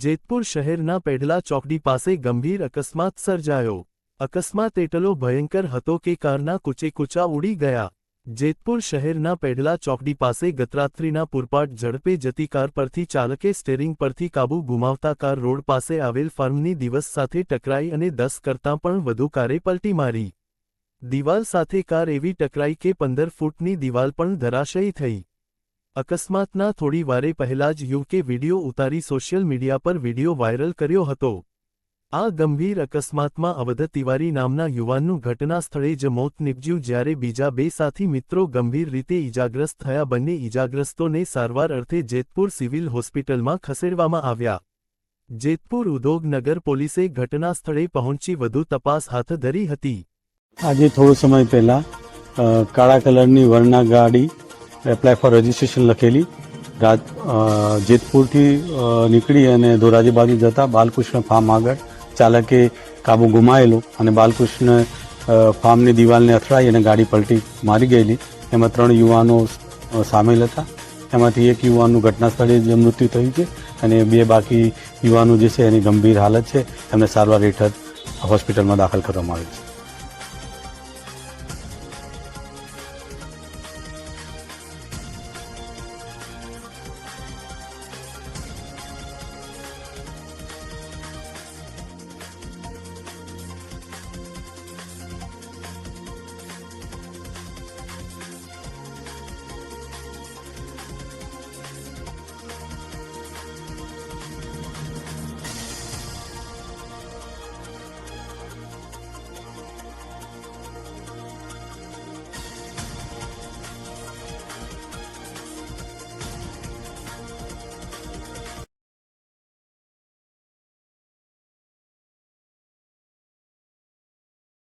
જેતપુર શહેરના પેઢલા ચોકડી પાસે ગંભીર અકસ્માત સર્જાયો। અકસ્માત એટલો ભયંકર હતો કે કારના કૂચેકૂચા ઉડી ગયા। જેતપુર શહેરના પેઢલા ચોકડી પાસે ગતરાત્રિના પૂરપાટ ઝડપે જતી કાર પરથી ચાલકે સ્ટીયરિંગ પરથી કાબૂ ગુમાવતા કાર રોડ પાસે આવેલ ફાર્મની દિવાલ સાથે ટકરાઈ અને 10 કરતાં પણ વધુ કારે પલટી મારી। દિવાલ સાથે કાર એવી ટકરાઈ કે 15 ફૂટની દિવાલ પણ ધરાશયી થઈ। અકસ્માતના થોડી વારે પહેલા જ યુવકે વિડીયો ઉતારી સોશિયલ મીડિયા પર વિડીયો વાયરલ કર્યો હતો। આ ગંભીર અકસ્માતમાં અવધ તિવારી નામના યુવાનનું ઘટના સ્થળે જ મોત નીપજ્યું, જ્યારે બીજા 2 સાથી મિત્રો ગંભીર રીતે ઈજાગ્રસ્ત થયા। બંને ઈજાગ્રસ્તોને સારવાર અર્થે જેતપુર સિવિલ હોસ્પિટલમાં ખસેડવામાં આવ્યા। જેતપુર ઉદ્યોગનગર પોલીસે ઘટના સ્થળે પહોંચી વધુ તપાસ હાથ ધરી હતી। આજે થોડો સમય પહેલા કાળા કલરની વર્ના ગાડી એપ્લાય ફોર રજિસ્ટ્રેશન લખેલી જેતપુરથી નીકળી અને ધોરાજી બાજુ જતા બાલકૃષ્ણ ફાર્મ આગળ ચાલકે કાબુ ગુમાવેલો અને બાલકૃષ્ણ ફાર્મની દિવાલને અથડાઈ અને ગાડી પલટી મારી ગયેલી। એમાં 3 યુવાનો સામેલ હતા। એમાંથી એક યુવાનનું ઘટના સ્થળે જ મૃત્યુ થયું છે અને 2 બાકી યુવાનો જે છે એની ગંભીર હાલત છે, એમને સારવાર હેઠળ હોસ્પિટલમાં દાખલ કરવામાં આવી છે।